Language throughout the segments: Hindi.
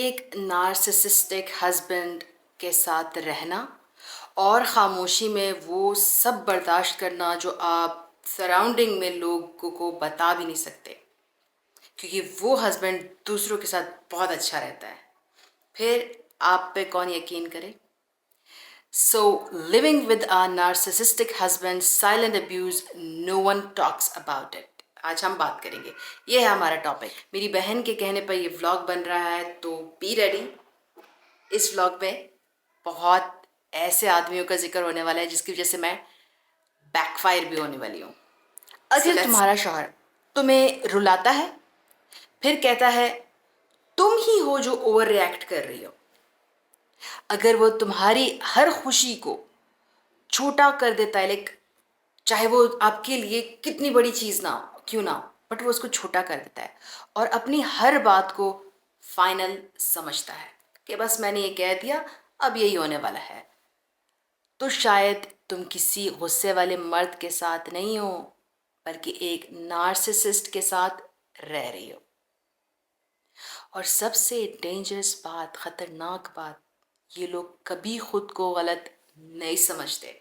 एक नार्सिसिस्टिक हस्बैंड के साथ रहना और ख़ामोशी में वो सब बर्दाश्त करना जो आप सराउंडिंग में लोगों को बता भी नहीं सकते, क्योंकि वो हस्बैंड दूसरों के साथ बहुत अच्छा रहता है। फिर आप पे कौन यकीन करे? So living with a narcissistic husband, silent abuse, no one talks about it. आज हम बात करेंगे, ये है हमारा टॉपिक। मेरी बहन के कहने पर ये व्लॉग बन रहा है, तो बी रेडी। इस व्लॉग में बहुत ऐसे आदमियों का जिक्र होने वाला है जिसकी वजह से मैं बैकफायर भी होने वाली हूँ। अगर तुम्हारा शौहर तुम्हें रुलाता है, फिर कहता है तुम ही हो जो ओवर रिएक्ट कर रही हो, अगर वो तुम्हारी हर खुशी को छोटा कर देता है, लाइक चाहे वो आपके लिए कितनी बड़ी चीज़ ना हो, क्यों ना हो, बट वो उसको छोटा कर देता है और अपनी हर बात को फाइनल समझता है कि बस मैंने ये कह दिया, अब यही होने वाला है, तो शायद तुम किसी गुस्से वाले मर्द के साथ नहीं हो, बल्कि एक नार्सिसिस्ट के साथ रह रही हो। और सबसे डेंजरस बात, खतरनाक बात, ये लोग कभी खुद को गलत नहीं समझते।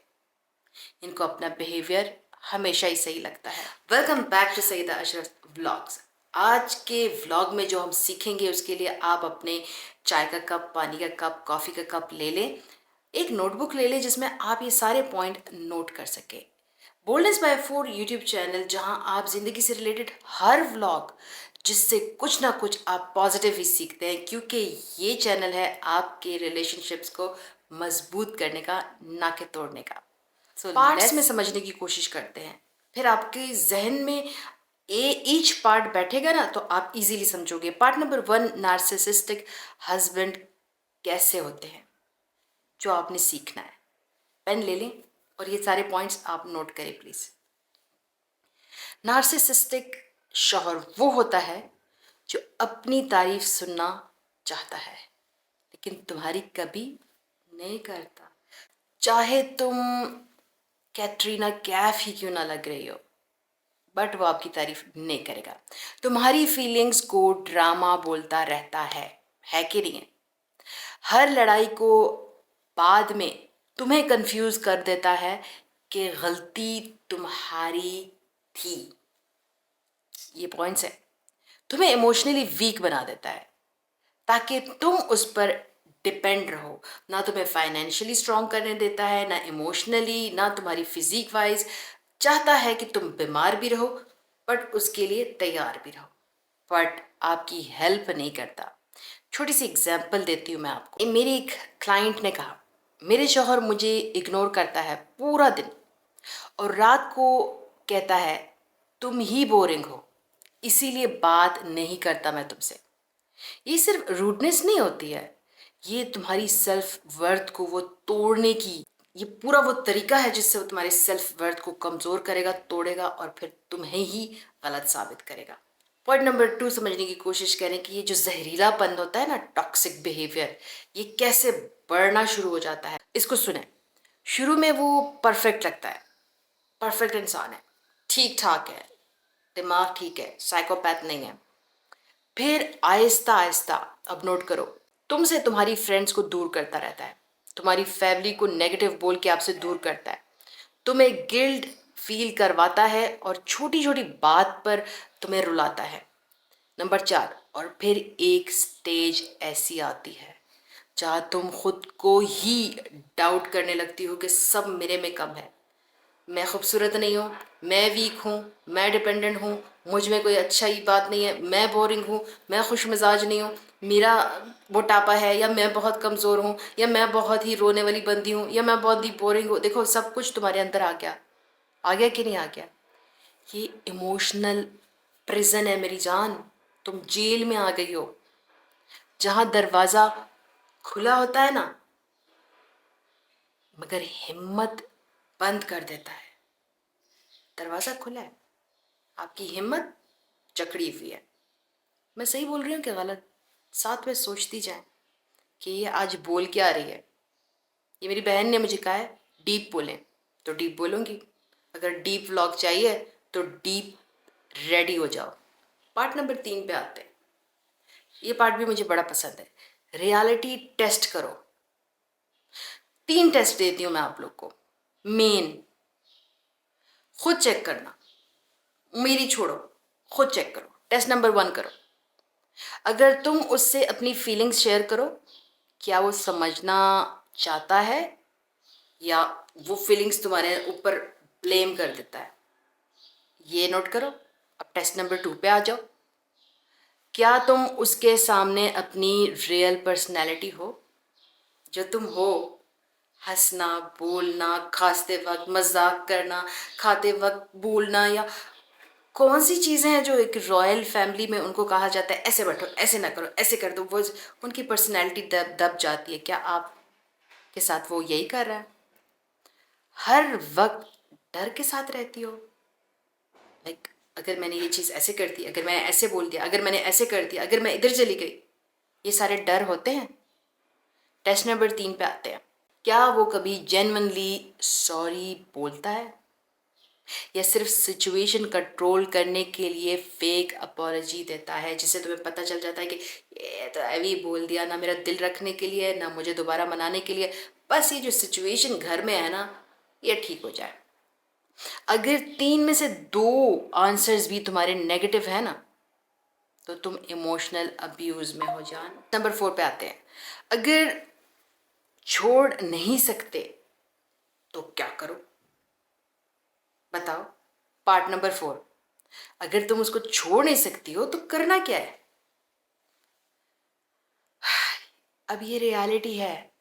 इनको अपना बिहेवियर हमेशा ही सही लगता है। Welcome back to Sayeda Ashraf vlogs. आज के व्लॉग में जो हम सीखेंगे उसके लिए आप अपने चाय का कप, पानी का कप, कॉफ़ी का कप ले लें, एक नोटबुक ले लें जिसमें आप ये सारे पॉइंट नोट कर सकें। Boldness by four YouTube channel, जहां आप ज़िंदगी से रिलेटेड हर व्लॉग जिससे कुछ ना कुछ आप पॉजिटिव ही सीखते हैं, क्योंकि ये चैनल है आपके रिलेशनशिप्स को मजबूत करने का, ना कि तोड़ने का। पार्ट्स में समझने की कोशिश करते हैं, फिर आपके जहन में ईच पार्ट बैठेगा ना, तो आप इजीली समझोगे। पार्ट नंबर 1, नार्सिसिस्टिक हस्बैंड कैसे होते हैं, जो आपने सीखना है। पेन ले लें और ये सारे पॉइंट्स आप नोट करें प्लीज। नार्सिसिस्टिक शौहर वो होता है जो अपनी तारीफ सुनना चाहता है, लेकिन तुम्हारी कभी नहीं करता, चाहे तुम कैटरीना कैफ ही क्यों ना लग रही हो, बट वो आपकी तारीफ नहीं करेगा। तुम्हारी फीलिंग्स को ड्रामा बोलता रहता है कि नहीं है? हर लड़ाई को बाद में तुम्हें कंफ्यूज कर देता है कि गलती तुम्हारी थी। ये पॉइंट्स है। तुम्हें इमोशनली वीक बना देता है ताकि तुम उस पर डिपेंड रहो। ना तुम्हें फाइनेंशियली स्ट्रांग करने देता है, ना इमोशनली, ना तुम्हारी फिजिक वाइज। चाहता है कि तुम बीमार भी रहो, बट उसके लिए तैयार भी रहो, बट आपकी हेल्प नहीं करता। छोटी सी एग्जांपल देती हूँ मैं आपको। मेरी एक क्लाइंट ने कहा, मेरे शौहर मुझे इग्नोर करता है पूरा दिन और रात को कहता है तुम ही बोरिंग हो, इसीलिए बात नहीं करता मैं तुमसे। ये सिर्फ रूडनेस नहीं होती है, ये तुम्हारी सेल्फ वर्थ को वो तोड़ने की, ये पूरा वो तरीका है जिससे वो तुम्हारे सेल्फ वर्थ को कमज़ोर करेगा, तोड़ेगा और फिर तुम्हें ही गलत साबित करेगा। पॉइंट नंबर 2 समझने की कोशिश करें कि ये जो जहरीलापन होता है ना, टॉक्सिक बिहेवियर, ये कैसे बढ़ना शुरू हो जाता है। इसको सुने। शुरू में वो परफेक्ट लगता है, परफेक्ट इंसान है, ठीक ठाक है, दिमाग ठीक है, साइकोपैथ नहीं है। फिर आहिस्ता आहिस्ता, अब नोट करो, तुमसे तुम्हारी फ्रेंड्स को दूर करता रहता है, तुम्हारी फैमिली को नेगेटिव बोल के आपसे दूर करता है, तुम्हें गिल्ट फील करवाता है और छोटी छोटी बात पर तुम्हें रुलाता है। नंबर 4, और फिर एक स्टेज ऐसी आती है जहाँ तुम खुद को ही डाउट करने लगती हो कि सब मेरे में कम है, मैं खूबसूरत नहीं हूँ, मैं वीक हूँ, मैं डिपेंडेंट हूँ, मुझ में कोई अच्छा ही बात नहीं है, मैं बोरिंग हूँ, मैं खुश मिजाज नहीं हूँ, मेरा मोटापा है, या मैं बहुत कमज़ोर हूँ, या मैं बहुत ही रोने वाली बंदी हूँ, या मैं बहुत ही बोरिंग हूँ। देखो, सब कुछ तुम्हारे अंदर आ गया कि नहीं आ गया? ये इमोशनल प्रिजन है मेरी जान, तुम जेल में आ गई हो, जहाँ दरवाज़ा खुला होता है ना, मगर हिम्मत बंद कर देता है। दरवाज़ा खुला है, आपकी हिम्मत जकड़ी हुई है। मैं सही बोल रही हूँ कि गलत? साथ में सोचती जाए कि ये आज बोल क्या रही है। ये मेरी बहन ने मुझे कहा है डीप बोलें, तो डीप बोलूँगी। अगर डीप व्लॉग चाहिए तो डीप रेडी हो जाओ। पार्ट नंबर 3 पे आते हैं। ये पार्ट भी मुझे बड़ा पसंद है। रियलिटी टेस्ट करो। 3 टेस्ट देती हूँ मैं आप लोग को। मेन, खुद चेक करना, मेरी छोड़ो, खुद चेक करो। टेस्ट नंबर 1 करो। अगर तुम उससे अपनी फीलिंग्स शेयर करो, क्या वो समझना चाहता है या वो फीलिंग्स तुम्हारे ऊपर ब्लेम कर देता है, ये नोट करो। अब टेस्ट नंबर 2 पे आ जाओ। क्या तुम उसके सामने अपनी रियल पर्सनैलिटी हो, जो तुम हो? हंसना, बोलना, खांसते वक्त मजाक करना, खाते वक्त बोलना, या कौन सी चीज़ें हैं जो एक रॉयल फैमिली में उनको कहा जाता है ऐसे बैठो, ऐसे ना करो, ऐसे कर दो, वो उनकी पर्सनैलिटी दब दब जाती है। क्या आपके साथ वो यही कर रहा है? हर वक्त डर के साथ रहती हो? लाइक अगर मैंने ये चीज़ ऐसे कर दी, अगर मैंने ऐसे बोल दिया, अगर मैंने ऐसे कर दिया, अगर मैं इधर चली गई, ये सारे डर होते हैं। टेस्ट नंबर 3 पे आते हैं। क्या वो कभी जेन्युइनली सॉरी बोलता है या सिर्फ सिचुएशन कंट्रोल करने के लिए फेक अपॉलजी देता है, जिससे तुम्हें पता चल जाता है कि ये तो अभी बोल दिया, ना मेरा दिल रखने के लिए, ना मुझे दोबारा मनाने के लिए, बस ये जो सिचुएशन घर में है ना, ये ठीक हो जाए। अगर 3 में से 2 आंसर्स भी तुम्हारे नेगेटिव है ना, तो तुम इमोशनल अब्यूज में हो जान। नंबर 4 पे आते हैं। अगर छोड़ नहीं सकते तो क्या करो, बताओ। Part number 4। अगर तुम उसको छोड़ नहीं सकती हो तो करना क्या है? अब ये रियलिटी है,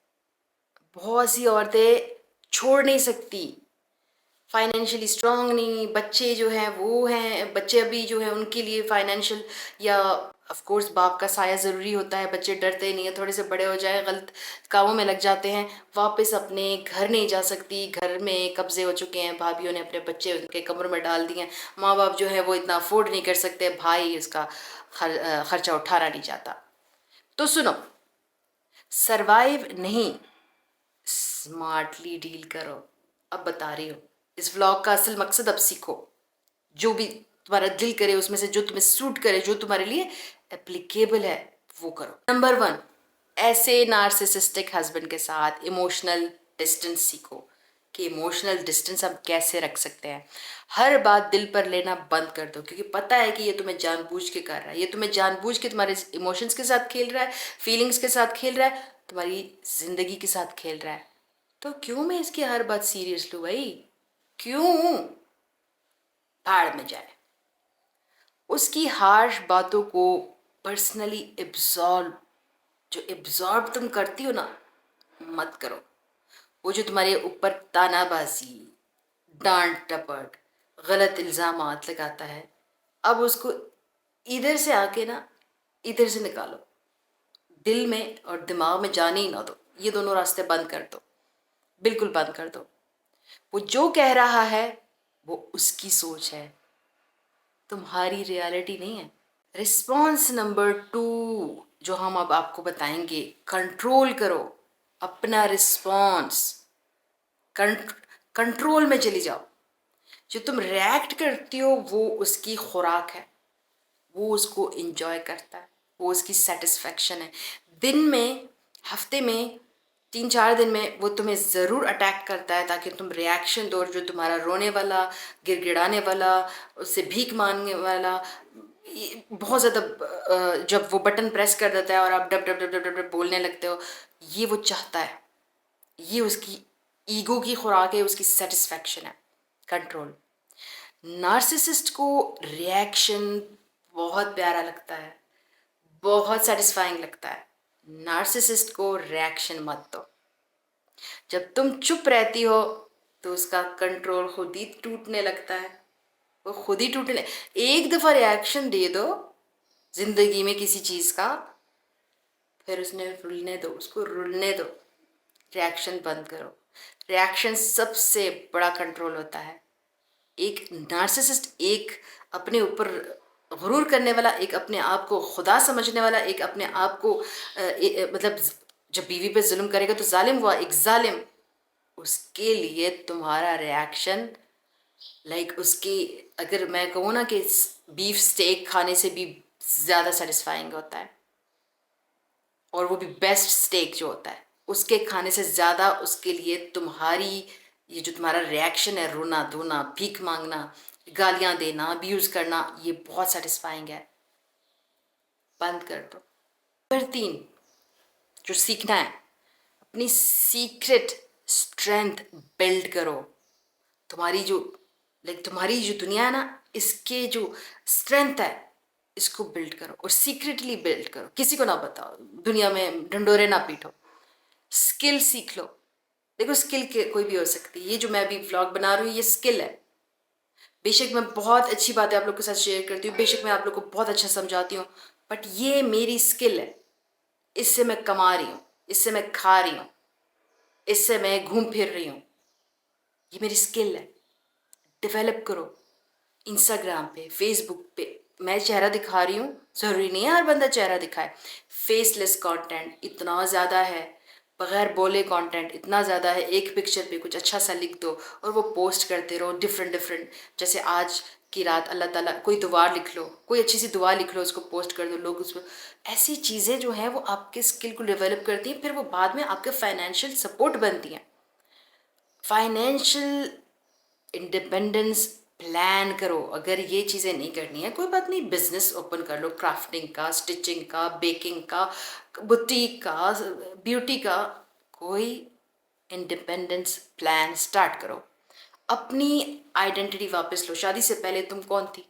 बहुत सी औरतें छोड़ नहीं सकती, फाइनेंशियली स्ट्रांग नहीं, बच्चे जो हैं वो हैं, बच्चे अभी जो है उनके लिए फाइनेंशियल या ऑफ कोर्स बाप का साया ज़रूरी होता है। बच्चे डरते नहीं है, थोड़े से बड़े हो जाए गलत कामों में लग जाते हैं, वापस अपने घर नहीं जा सकती, घर में कब्जे हो चुके हैं, भाभीयों ने अपने बच्चे उनके कमरों में डाल दिए हैं, माँ बाप जो है वो इतना अफोर्ड नहीं कर सकते, भाई उसका खर्चा उठाना नहीं चाहता। तो सुनो, सरवाइव नहीं, स्मार्टली डील करो। अब बता रही हूँ, इस व्लॉग का असल मकसद अब सीखो। जो भी तुम्हारा दिल करे, उसमें से जो तुम्हें सूट करे, जो तुम्हारे लिए एप्लीकेबल है, वो करो। नंबर 1, ऐसे नार्सिसिस्टिक हस्बैंड के साथ इमोशनल डिस्टेंस सीखो कि इमोशनल डिस्टेंस हम कैसे रख सकते हैं। हर बात दिल पर लेना बंद कर दो, क्योंकि पता है कि ये तुम्हें जानबूझ के कर रहा है, ये तुम्हें जानबूझ के तुम्हारे इमोशंस के साथ खेल रहा है, फीलिंग्स के साथ खेल रहा है, तुम्हारी जिंदगी के साथ खेल रहा है। तो क्यों मैं इसकी हर बात सीरियस लूँ भाई? क्यों? भाड़ में जाए। उसकी हार्श बातों को पर्सनली एब्जॉर्ब, जो एब्जॉर्ब तुम करती हो ना, मत करो। वो जो तुम्हारे ऊपर तानाबाजी, डांट टपट, गलत इल्ज़ामात लगाता है, अब उसको इधर से आके ना इधर से निकालो, दिल में और दिमाग में जाने ही ना दो। ये दोनों रास्ते बंद कर दो, बिल्कुल बंद कर दो। वो जो कह रहा है वो उसकी सोच है, तुम्हारी रियलिटी नहीं है। रिस्पॉन्स नंबर 2 जो हम अब आपको बताएंगे, कंट्रोल करो अपना रिस्पॉन्स, कंट्रोल में चली जाओ। जो तुम रिएक्ट करती हो वो उसकी खुराक है, वो उसको इंजॉय करता है, वो उसकी सेटिस्फेक्शन है। दिन में, हफ्ते में, 3-4 दिन में वो तुम्हें ज़रूर अटैक करता है ताकि तुम रिएक्शन दो। जो तुम्हारा रोने वाला, गिड़गिड़ाने वाला, उससे भीख मांगने वाला, बहुत ज़्यादा जब वो बटन प्रेस कर देता है और आप dub dub dub dub dub dub बोलने लगते हो, ये वो चाहता है, ये उसकी ईगो की खुराक है, उसकी सेटिस्फेक्शन है। कंट्रोल। नार्सिसिस्ट को रिएक्शन बहुत प्यारा लगता है, बहुत सेटिस्फाइंग लगता है। नार्सिसिस्ट को रिएक्शन मत दो। जब तुम चुप रहती हो तो उसका कंट्रोल खुद ही टूटने लगता है, वो खुद ही टूटने। एक दफ़ा रिएक्शन दे दो जिंदगी में किसी चीज़ का, फिर उसने रुलने दो, उसको रुलने दो, रिएक्शन बंद करो। रिएक्शन सबसे बड़ा कंट्रोल होता है। एक नार्सिसिस्ट, एक अपने ऊपर गुरूर करने वाला, एक अपने आप को खुदा समझने वाला, एक अपने आप को मतलब जब बीवी पे जुल्म करेगा तो जालिम हुआ, एक जालिम, उसके लिए तुम्हारा रिएक्शन लाइक उसकी, अगर मैं कहूँ ना कि बीफ स्टेक खाने से भी ज़्यादा सेटिस्फाइंग होता है। और वो भी बेस्ट स्टेक जो होता है उसके खाने से ज़्यादा उसके लिए तुम्हारी ये जो तुम्हारा रिएक्शन है, रोना धोना, भीख मांगना, गालियां देना, अब्यूज़ करना, ये बहुत सेटिस्फाइंग है। बंद कर दो। नंबर 3 जो सीखना है, अपनी सीक्रेट स्ट्रेंथ बिल्ड करो। तुम्हारी जो तुम्हारी जो दुनिया है ना, इसके जो स्ट्रेंथ है इसको बिल्ड करो और सीक्रेटली बिल्ड करो, किसी को ना बताओ, दुनिया में ढंडोरे ना पीटो। स्किल सीख लो। देखो स्किल के कोई भी हो सकती है, ये जो मैं अभी व्लॉग बना रही हूँ ये स्किल है। बेशक मैं बहुत अच्छी बातें आप लोग के साथ शेयर करती हूँ, बेशक मैं आप लोग को बहुत अच्छा समझाती हूँ, बट ये मेरी स्किल है। इससे मैं कमा रही हूँ, इससे मैं खा रही हूँ, इससे मैं घूम फिर रही हूँ। ये मेरी स्किल है। डेवलप करो। इंस्टाग्राम पे, फेसबुक पे मैं चेहरा दिखा रही हूँ, ज़रूरी नहीं है हर बंदा चेहरा दिखाए। फेसलेस कंटेंट इतना ज़्यादा है, बगैर बोले कंटेंट इतना ज़्यादा है। एक पिक्चर पे कुछ अच्छा सा लिख दो और वो पोस्ट करते रहो डिफरेंट डिफरेंट। जैसे आज की रात अल्लाह ताला, कोई दुआ लिख लो, कोई अच्छी सी दुआ लिख लो, उसको पोस्ट कर दो, लोग उसको। ऐसी चीज़ें जो हैं वो आपके स्किल को डेवलप करती हैं, फिर वो बाद में आपके फाइनेंशियल सपोर्ट बनती हैं। फाइनेंशियल इंडिपेंडेंस प्लान करो। अगर ये चीज़ें नहीं करनी है, कोई बात नहीं, बिजनेस ओपन कर लो, क्राफ्टिंग का, स्टिचिंग का, बेकिंग का, बुटीक का, ब्यूटी का। कोई इंडिपेंडेंस प्लान स्टार्ट करो। अपनी आइडेंटिटी वापस लो। शादी से पहले तुम कौन थी?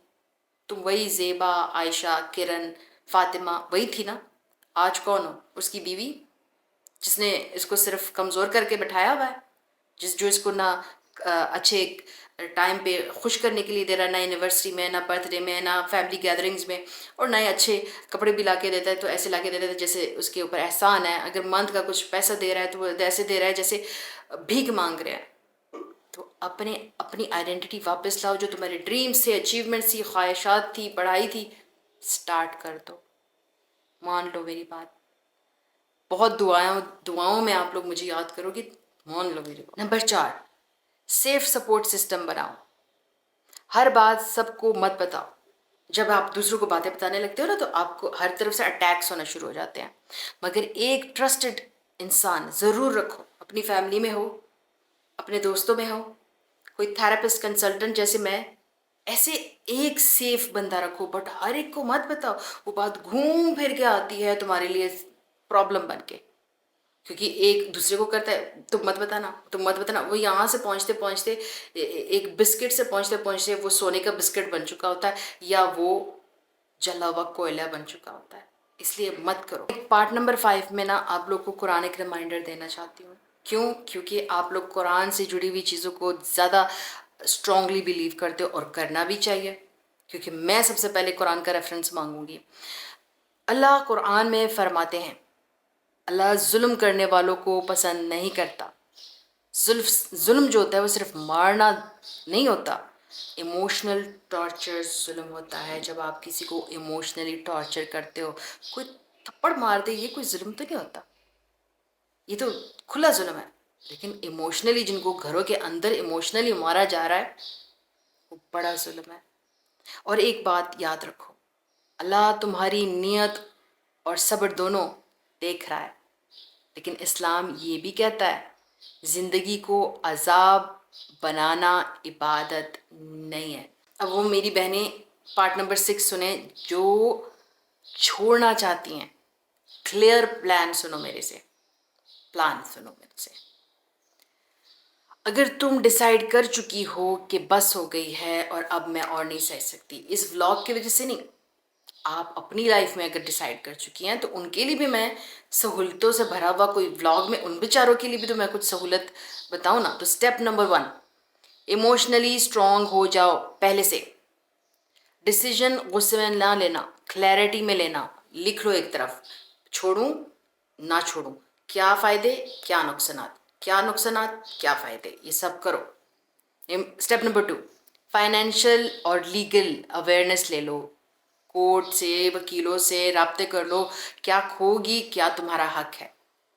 तुम वही ज़ेबा, आयशा, किरण, फातिमा वही थी ना? आज कौन हो? उसकी बीवी, जिसने इसको सिर्फ कमज़ोर करके बैठाया हुआ है, जो इसको ना अच्छे टाइम पे खुश करने के लिए दे रहा है, ना एनिवर्सरी में, ना बर्थडे में, ना फैमिली गैदरिंग्स में, और ना ही अच्छे कपड़े भी ला के देता है तो ऐसे ला के देता है जैसे उसके ऊपर एहसान है। अगर मंथ का कुछ पैसा दे रहा है तो वो ऐसे दे रहा है जैसे भीख मांग रहे हैं। तो अपनी आइडेंटिटी वापस लाओ। जो तुम्हारे ड्रीम्स थे, अचीवमेंट्स थी, ख्वाहिशात थी, पढ़ाई थी, स्टार्ट कर दो। मान लो मेरी बात। बहुत दुआओं में आप लोग मुझे याद करोगे, मान लो मेरी बात। नंबर 4, सेफ सपोर्ट सिस्टम बनाओ। हर बात सबको मत बताओ। जब आप दूसरों को बातें बताने लगते हो ना तो आपको हर तरफ से अटैक्स होना शुरू हो जाते हैं। मगर एक ट्रस्टेड इंसान ज़रूर रखो, अपनी फैमिली में हो, अपने दोस्तों में हो, कोई थेरेपिस्ट, कंसल्टेंट जैसे मैं, ऐसे एक सेफ बंदा रखो। बट हर एक को मत बताओ, वो बात घूम फिर के आती है तुम्हारे लिए प्रॉब्लम बन के, क्योंकि एक दूसरे को करता है तुम मत बताना, तुम मत बताना। वो यहाँ से पहुँचते पहुँचते एक बिस्किट से पहुँचते पहुँचते वो सोने का बिस्किट बन चुका होता है या वो जला हुआ कोयला बन चुका होता है। इसलिए मत करो। पार्ट नंबर 5 में ना आप लोग को कुरान एक रिमाइंडर देना चाहती हूँ। क्यों? क्योंकि आप लोग कुरान से जुड़ी हुई चीज़ों को ज़्यादा स्ट्रांगली बिलीव करते हो और करना भी चाहिए, क्योंकि मैं सबसे पहले कुरान का रेफरेंस मांगूंगी। अल्लाह कुरान में फरमाते हैं, अल्लाह जुल्म करने वालों को पसंद नहीं करता। जुल्म जो होता है वो सिर्फ मारना नहीं होता, इमोशनल टॉर्चर जुल्म होता है। जब आप किसी को इमोशनली टॉर्चर करते हो, कोई थप्पड़ मार दे, ये कोई जुल्म तो नहीं होता, ये तो खुला जुल्म है। लेकिन इमोशनली जिनको घरों के अंदर इमोशनली मारा जा रहा है वो बड़ा जुल्म है। और एक बात याद रखो, अल्लाह तुम्हारी नियत और सब्र दोनों देख रहा है। लेकिन इस्लाम ये भी कहता है, ज़िंदगी को अजाब बनाना इबादत नहीं है। अब वो मेरी बहनें पार्ट नंबर 6 सुने जो छोड़ना चाहती हैं। क्लियर प्लान सुनो मेरे से, प्लान सुनो मेरे से। अगर तुम डिसाइड कर चुकी हो कि बस हो गई है और अब मैं और नहीं सह सकती, इस व्लॉग की वजह से नहीं, आप अपनी लाइफ में अगर डिसाइड कर चुकी हैं तो उनके लिए भी मैं सहूलतों से भरा हुआ कोई व्लॉग में उन बेचारों के लिए भी तो मैं कुछ सहूलत बताऊँ ना। तो स्टेप नंबर 1, इमोशनली स्ट्रांग हो जाओ पहले से। डिसीजन गुस्से में ना लेना, क्लैरिटी में लेना। लिख लो एक तरफ, छोड़ूं ना छोड़ूं, क्या फ़ायदे क्या नुकसानात, क्या नुकसानात क्या फ़ायदे, ये सब करो। स्टेप नंबर 2, फाइनेंशियल और लीगल अवेयरनेस ले लो। कोर्ट से, वकीलों से राब्ते कर लो, क्या खोगी क्या तुम्हारा हक है।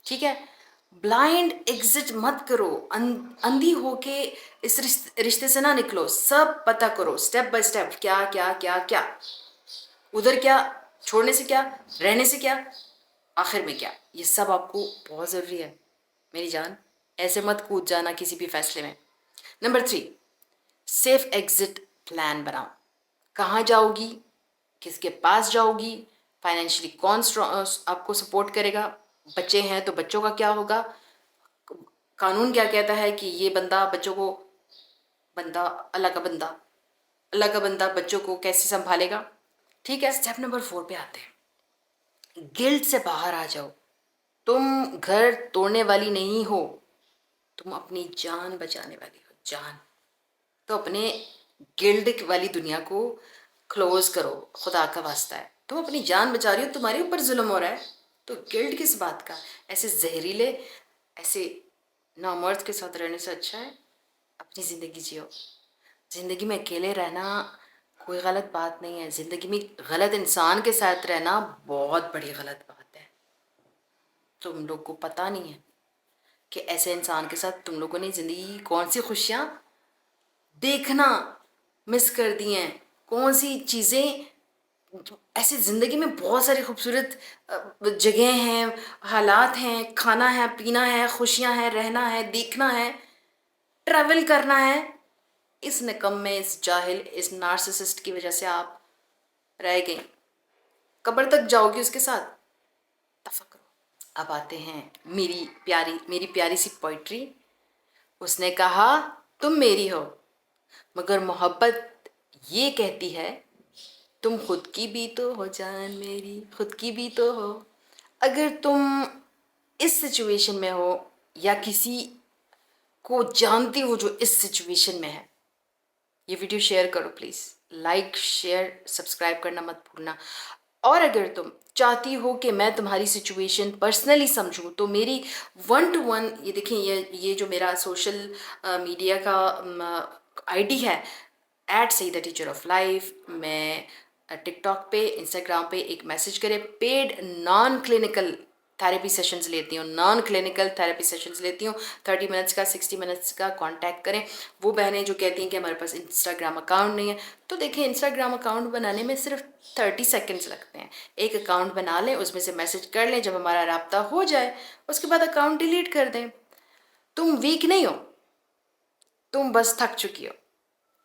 ठीक है? ब्लाइंड एग्जिट मत करो, अंधी होके इस रिश्ते से ना निकलो। सब पता करो स्टेप बाय स्टेप, क्या क्या क्या क्या, उधर क्या, छोड़ने से क्या, रहने से क्या, आखिर में क्या, ये सब आपको बहुत ज़रूरी है मेरी जान, ऐसे मत कूद जाना किसी भी फैसले में। नंबर 3, सेफ एग्जिट प्लान बनाओ। कहाँ जाओगी, किसके पास जाओगी, फाइनेंशियली कौन आपको सपोर्ट करेगा, बच्चे हैं तो बच्चों का क्या होगा, कानून क्या कहता है कि ये बंदा बच्चों को, बंदा अल्लाह का बंदा, अल्लाह का बंदा बच्चों को कैसे संभालेगा। ठीक है, स्टेप नंबर 4 पे आते हैं। गिल्ट से बाहर आ जाओ। तुम घर तोड़ने वाली नहीं हो, तुम अपनी जान बचाने वाली हो, जान। तो अपने गिल्ड वाली दुनिया को क्लोज करो, खुदा का वास्ता है, तुम अपनी जान बचा रही हो, तुम्हारे ऊपर जुल्म हो रहा है, तो गिल्ड किस बात का। ऐसे जहरीले, ऐसे नामर्द के साथ रहने से अच्छा है अपनी ज़िंदगी जियो। ज़िंदगी में अकेले रहना कोई गलत बात नहीं है, ज़िंदगी में गलत इंसान के साथ रहना बहुत बड़ी गलत बात है। तुम लोग को पता नहीं है कि ऐसे इंसान के साथ तुम लोगों ने ज़िंदगी की कौन सी खुशियाँ देखना मिस कर दी हैं, कौन सी चीज़ें। ऐसे ज़िंदगी में बहुत सारी खूबसूरत जगह हैं, हालात हैं, खाना है, पीना है, खुशियाँ हैं, रहना है, देखना है, ट्रैवल करना है। इस निकम्मे, इस जाहिल, इस नार्सिसिस्ट की वजह से आप रह गई। कब्र तक जाओगी उसके साथ, तफा करो। अब आते हैं मेरी प्यारी सी पोइट्री। उसने कहा तुम मेरी हो, मगर मोहब्बत ये कहती है तुम खुद की भी तो हो जान मेरी, खुद की भी तो हो। अगर तुम इस सिचुएशन में हो या किसी को जानती हो जो इस सिचुएशन में है, ये वीडियो शेयर करो प्लीज़, लाइक शेयर सब्सक्राइब करना मत भूलना। और अगर तुम चाहती हो कि मैं तुम्हारी सिचुएशन पर्सनली समझूं, तो मेरी 1-to-1, ये देखें, ये जो मेरा सोशल मीडिया का आईडी है, @SayyidTeacherOfLife। मैं टिकटॉक पे, इंस्टाग्राम पे एक मैसेज करें, paid non clinical therapy sessions लेती हूँ, नॉन क्लिनिकल थेरेपी सेशंस लेती हूँ, 30 मिनट्स का, 60 मिनट्स का। कांटेक्ट करें। वो बहनें जो कहती हैं कि हमारे पास इंस्टाग्राम अकाउंट नहीं है, तो देखिए, इंस्टाग्राम अकाउंट बनाने में सिर्फ 30 सेकेंड्स लगते हैं। एक अकाउंट बना लें, उसमें से मैसेज कर लें, जब हमारा राब्ता हो जाए उसके बाद अकाउंट डिलीट कर दें। तुम वीक नहीं हो, तुम बस थक चुकी हो,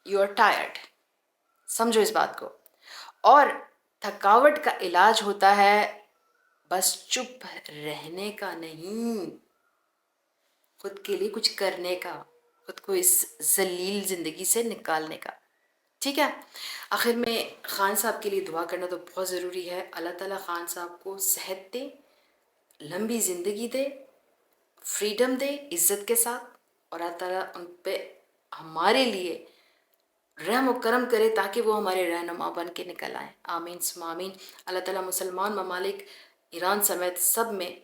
यू आर टायर्ड। समझो इस बात को। और थकावट का इलाज होता है बस चुप रहने का नहीं, खुद के लिए कुछ करने का, खुद को इस जलील ज़िंदगी से निकालने का। ठीक है। आखिर में खान साहब के लिए दुआ करना तो बहुत ज़रूरी है। अल्लाह ताला खान साहब को सेहत दे, लंबी ज़िंदगी दे, फ्रीडम दे इज़्ज़त के साथ, और अल्लाह ताला उन पे हमारे लिए रहम व करम करे ताकि वो हमारे रहनुमा बन के निकल आए। आमीन सुम्मा आमीन। अल्लाह ताला मुसलमान ममालिक ईरान समेत सब में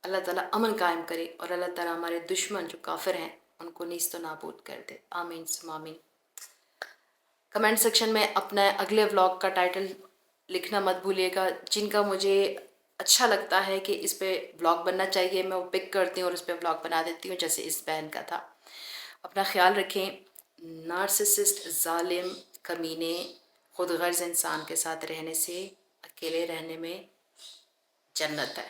अल्लाह ताला अमन कायम करे, और अल्लाह ताला हमारे दुश्मन जो काफिर हैं उनको नीस्त नाबूद कर दे। आमीन सुम्मा आमीन। कमेंट सेक्शन में अपना अगले व्लॉग का टाइटल लिखना मत भूलिएगा। जिनका मुझे अच्छा लगता है कि इस पे व्लॉग बनना चाहिए, मैं वो पिक करती हूँ और उस पर व्लॉग बना देती हूँ, जैसे इस बहन का था। अपना ख्याल रखें। नार्सिसिस्ट, जालिम, कमीने, खुदगर्ज इंसान के साथ रहने से अकेले रहने में जन्नत है।